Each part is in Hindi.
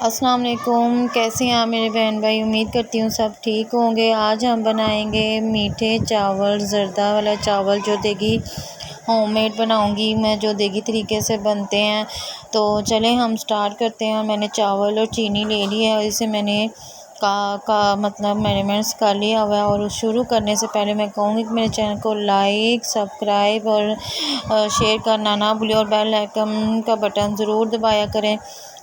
अस्सलाम वालेकुम। कैसे हैं आप मेरे बहन भाई? उम्मीद करती हूँ सब ठीक होंगे। आज हम बनाएंगे मीठे चावल, ज़र्दा वाला चावल जो देगी होममेड बनाऊंगी मैं, जो देगी तरीके से बनते हैं। तो चलें हम स्टार्ट करते हैं। मैंने चावल और चीनी ले ली है और इसे मैंने मतलब मेजरमेंट्स कर लिया हुआ है। और शुरू करने से पहले मैं कहूँगी कि मेरे चैनल को लाइक, सब्सक्राइब और शेयर करना ना भूलिए और बेल आइकन का बटन ज़रूर दबाया करें।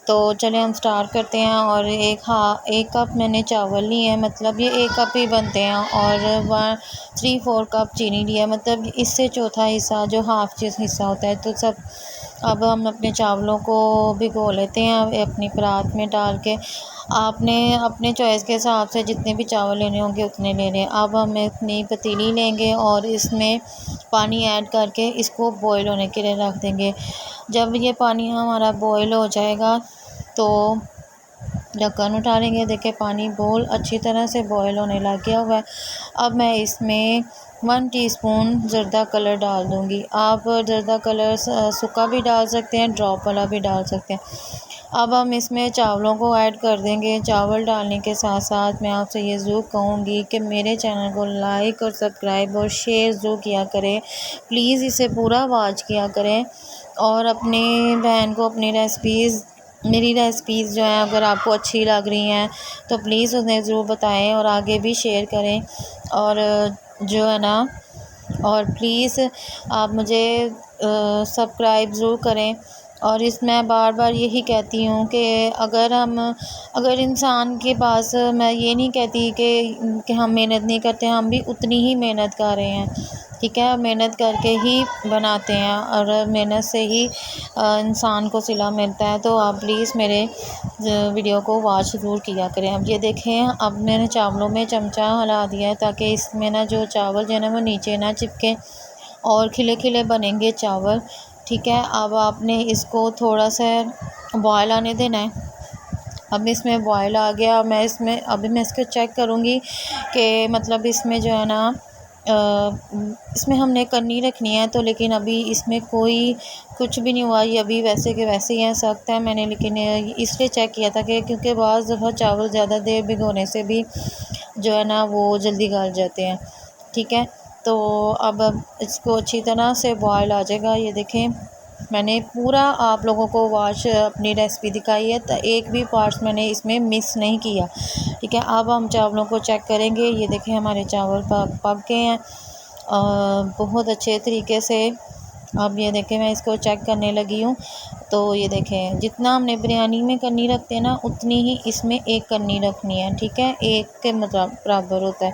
तो चलें हम स्टार्ट करते हैं। और एक कप मैंने चावल लिए हैं, मतलब ये एक कप ही बनते हैं। और 3/4 कप चीनी लिया, मतलब इससे चौथा हिस्सा जो हाफ चीज़ हिस्सा होता है। तो सब अब हम अपने चावलों को भिगो लेते हैं अपनी परात में डाल के। आपने अपने चॉइस के हिसाब से जितने भी चावल लेने होंगे उतने ले लें। अब हम अपनी पतीली लेंगे और इसमें पानी ऐड करके इसको बॉईल होने के लिए रख देंगे। जब ये पानी हमारा बॉईल हो जाएगा तो ढक्कन उठा लेंगे। देखिए पानी अच्छी तरह से बॉईल होने लग गया हुआ है। अब मैं इसमें 1 टीस्पून ज़र्दा कलर डाल दूँगी। आप ज़र्दा कलर सूखा भी डाल सकते हैं, ड्रॉप वाला भी डाल सकते हैं। अब हम इसमें चावलों को ऐड कर देंगे। चावल डालने के साथ साथ मैं आपसे ये ज़रूर कहूँगी कि मेरे चैनल को लाइक और सब्सक्राइब और शेयर ज़रूर किया करें। प्लीज़ इसे पूरा वॉच किया करें और अपने बहन को मेरी रेसिपीज़ जो हैं अगर आपको अच्छी लग रही हैं तो प्लीज़ उन्हें ज़रूर बताएं और आगे भी शेयर करें। और जो है ना, और प्लीज़ आप मुझे सब्सक्राइब ज़रूर करें। और मैं बार बार यही कहती हूँ कि अगर इंसान के पास, मैं ये नहीं कहती कि हम मेहनत नहीं करते, हम भी उतनी ही मेहनत कर रहे हैं, ठीक है। मेहनत करके ही बनाते हैं और मेहनत से ही इंसान को सिला मिलता है। तो आप प्लीज़ मेरे वीडियो को वॉच ज़रूर किया करें। अब ये देखें, अब मैंने चावलों में चमचा हिला दिया है ताकि इसमें ना जो चावल जो है ना वो नीचे ना चिपके और खिले खिले बनेंगे चावल, ठीक है। अब आपने इसको थोड़ा सा बॉयल आने देना है। अब इसमें बॉयल आ गया। अभी मैं इसको चेक करूँगी कि मतलब इसमें जो है ना इसमें हमने कन्नी रखनी है। तो लेकिन अभी इसमें कोई कुछ भी नहीं हुआ, ये अभी वैसे के वैसे ही है, सख्त है। मैंने लेकिन इसलिए चेक किया था कि क्योंकि बाज़ दफ़ा चावल ज़्यादा देर भिगोने से भी जो है ना वो जल्दी गल जाते हैं, ठीक है। तो अब इसको अच्छी तरह से बॉयल आ जाएगा। ये देखें मैंने पूरा आप लोगों को वॉच अपनी रेसिपी दिखाई है, तो एक भी पार्ट्स मैंने इसमें मिक्स नहीं किया, ठीक है। अब हम चावलों को चेक करेंगे। ये देखें हमारे चावल पक गए हैं बहुत अच्छे तरीके से। अब ये देखें मैं इसको चेक करने लगी हूँ। तो ये देखें जितना हमने बिरयानी में कन्नी रखते हैं ना उतनी ही इसमें एक कन्नी रखनी है, ठीक है। एक के मतलब बराबर होता है,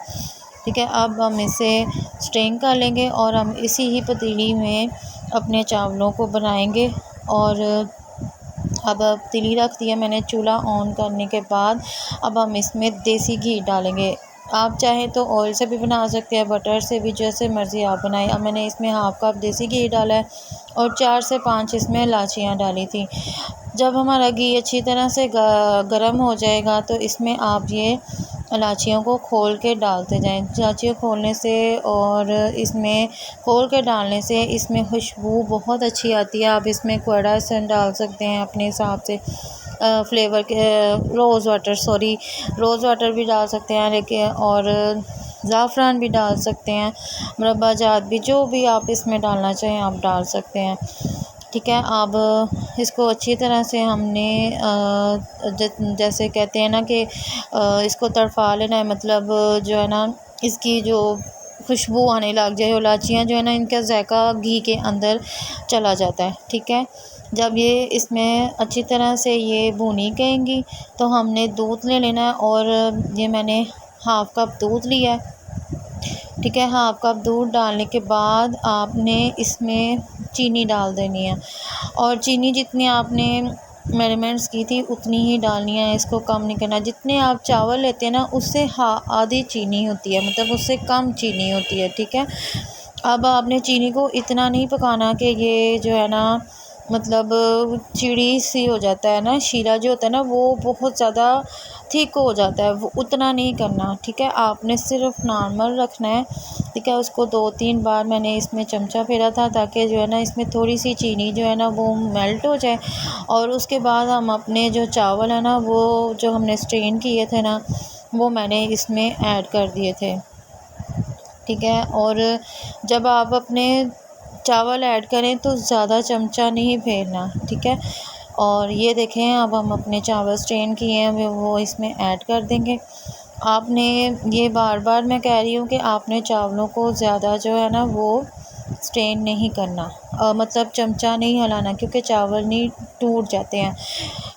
ठीक है। अब हम इसे स्ट्रेन कर लेंगे और हम इसी ही पतीली में अपने चावलों को बनाएंगे। और अब पतीली रख दिया मैंने चूल्हा ऑन करने के बाद। अब हम इसमें देसी घी डालेंगे। आप चाहें तो ऑयल से भी बना सकते हैं, बटर से भी, जैसे मर्ज़ी आप बनाएं। अब मैंने इसमें हाफ़ कप देसी घी डाला है और 4 से 5 इसमें इलायचियाँ डाली थी। जब हमारा घी अच्छी तरह से गर्म हो जाएगा तो इसमें आप ये इलायचियों को खोल के डालते जाएं। इलायचियाँ खोलने से और इसमें खोल के डालने से इसमें खुशबू बहुत अच्छी आती है। आप इसमें कोड़ा एसेंस डाल सकते हैं अपने हिसाब से, फ्लेवर के रोज़ वाटर भी डाल सकते हैं, लेकिन और ज़ाफ़रान भी डाल सकते हैं, मुरब्बा जात भी, जो भी आप इसमें डालना चाहें आप डाल सकते हैं, ठीक है। अब इसको अच्छी तरह से हमने जैसे कहते हैं ना कि इसको तड़फा लेना है, मतलब जो है ना इसकी जो खुशबू आने लग जाए, इलायचियाँ जो है ना इनका जायका घी के अंदर चला जाता है, ठीक है। जब ये इसमें अच्छी तरह से ये भुनी गएंगी तो हमने दूध ले लेना है। और ये मैंने हाफ़ कप दूध लिया है, ठीक है। हाफ़ कप दूध डालने के बाद आपने इसमें चीनी डाल देनी है और चीनी जितनी आपने मेजरमेंट्स की थी उतनी ही डालनी है, इसको कम नहीं करना। जितने आप चावल लेते हैं ना उससे आधी चीनी होती है, मतलब उससे कम चीनी होती है, ठीक है। अब आपने चीनी को इतना नहीं पकाना कि ये जो है ना मतलब चिड़ी सी हो जाता है ना, शीरा जो होता है ना वो बहुत ज़्यादा थिक हो जाता है, वो उतना नहीं करना, ठीक है। आपने सिर्फ नॉर्मल रखना है, ठीक है। उसको 2-3 बार मैंने इसमें चमचा फेरा था ताकि जो है ना इसमें थोड़ी सी चीनी जो है ना वो मेल्ट हो जाए। और उसके बाद हम अपने जो चावल है ना वो जो हमने स्ट्रेन किए थे ना वो मैंने इसमें ऐड कर दिए थे, ठीक है। और जब आप अपने चावल ऐड करें तो ज़्यादा चमचा नहीं फेरना, ठीक है। और ये देखें अब हम अपने चावल स्ट्रेन किए हैं वो इसमें ऐड कर देंगे। आपने ये बार बार मैं कह रही हूँ कि आपने चावलों को ज़्यादा जो है ना वो स्ट्रेन नहीं करना, मतलब चमचा नहीं हिलाना क्योंकि चावल नहीं टूट जाते हैं,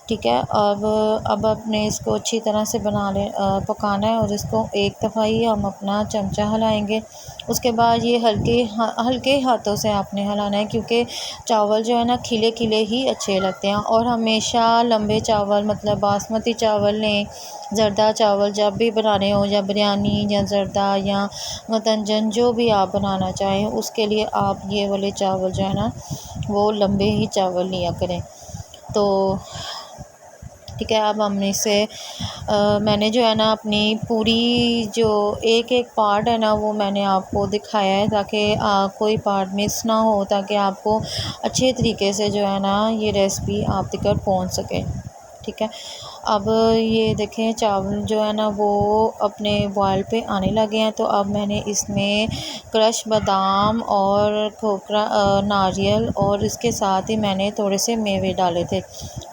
ठीक है। अब अपने इसको अच्छी तरह से पकाना है और इसको एक दफ़ा ही हम अपना चमचा हिलाएंगे। उसके बाद ये हल्के हाथों से आपने हिलाना है क्योंकि चावल जो है ना खिले खिले ही अच्छे लगते हैं। और हमेशा लंबे चावल मतलब बासमती चावल लें, ज़रदा चावल जब भी बनाने हो, या बिरयानी या ज़रदा या मतंजन जो भी आप बनाना चाहें उसके लिए आप ये वाले चावल जो है ना वो लंबे ही चावल लिया करें। तो ठीक है, अब हमने इसे मैंने जो है ना अपनी पूरी जो एक एक पार्ट है ना वो मैंने आपको दिखाया है ताकि कोई पार्ट मिस ना हो, ताकि आपको अच्छे तरीके से जो है ना ये रेसिपी आप तक पहुंच सके, ठीक है। अब ये देखें चावल जो है ना वो अपने बॉयल पे आने लगे हैं, तो अब मैंने इसमें क्रश बादाम और खोखरा नारियल और इसके साथ ही मैंने थोड़े से मेवे डाले थे,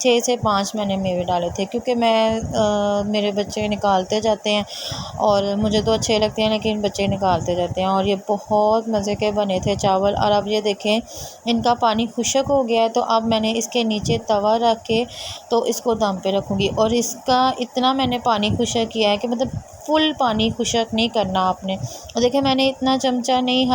6 से 5 मैंने मेवे डाले थे क्योंकि मेरे बच्चे निकालते जाते हैं और मुझे तो अच्छे लगते हैं लेकिन बच्चे निकालते जाते हैं। और ये बहुत मज़े के बने थे चावल। और अब ये देखें इनका पानी खुश्क हो गया है, तो अब मैंने इसके नीचे तवा रख के तो इसको दम पे रखूँगी। और इसका इतना मैंने पानी खुश्क किया है कि मतलब फुल पानी खुश्क नहीं करना आपने। और देखिए मैंने इतना चमचा नहीं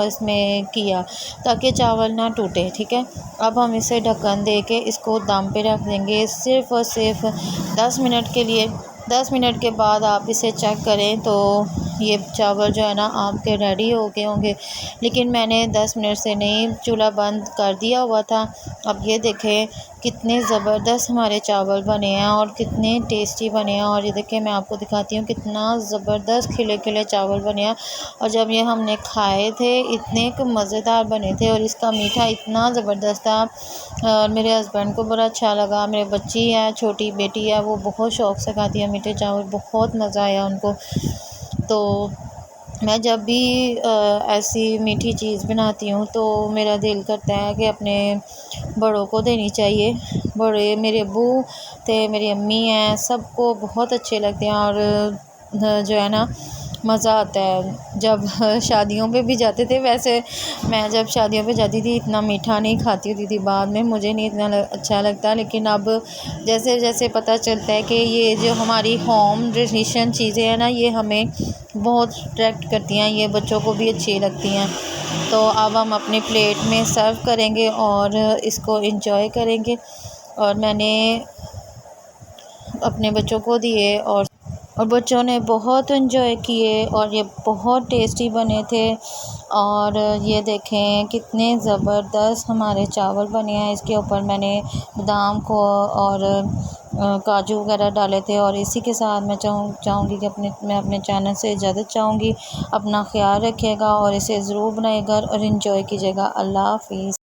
इसमें किया ताकि चावल ना टूटे, ठीक है। अब हम इसे ढक्कन दे के इसको दम पे रख देंगे सिर्फ़ और सिर्फ 10 मिनट के लिए। 10 मिनट के बाद आप इसे चेक करें तो ये चावल जो है ना आपके रेडी हो गए होंगे, लेकिन मैंने 10 मिनट से नहीं चूल्हा बंद कर दिया हुआ था। अब ये देखें कितने ज़बरदस्त हमारे चावल बने हैं और कितने टेस्टी बने हैं। और ये देखें मैं आपको दिखाती हूँ कितना ज़बरदस्त खिले खिले चावल बने हैं। और जब ये हमने खाए थे इतने मज़ेदार बने थे और इसका मीठा इतना ज़बरदस्त था। और मेरे हस्बैंड को बड़ा अच्छा लगा, मेरे बच्ची है छोटी बेटी है वो बहुत शौक़ से खाती है मीठे चावल, बहुत मज़ा आया उनको। तो मैं जब भी ऐसी मीठी चीज़ बनाती हूँ तो मेरा दिल करता है कि अपने बड़ों को देनी चाहिए। बड़े मेरे अब्बू थे, मेरी अम्मी हैं, सबको बहुत अच्छे लगते हैं। और जो है ना मज़ा आता है जब शादियों पे भी जाते थे। वैसे मैं जब शादियों पे जाती थी इतना मीठा नहीं खाती होती थी, बाद में मुझे नहीं इतना अच्छा लगता, लेकिन अब जैसे जैसे पता चलता है कि ये जो हमारी होम ट्रेडिशन चीज़ें हैं ना ये हमें बहुत अट्रैक्ट करती हैं, ये बच्चों को भी अच्छी लगती हैं। तो अब हम अपनी प्लेट में सर्व करेंगे और इसको एंजॉय करेंगे। और मैंने अपने बच्चों को दिए और बच्चों ने बहुत एंजॉय किए और ये बहुत टेस्टी बने थे। और ये देखें कितने ज़बरदस्त हमारे चावल बने हैं। इसके ऊपर मैंने बादाम को और काजू वगैरह डाले थे। और इसी के साथ मैं चाहूँगी कि मैं अपने चैनल से इजाज़त चाहूँगी। अपना ख्याल रखिएगा और इसे ज़रूर बनाइएगा और एंजॉय कीजिएगा। अल्लाह हाफ़िज़।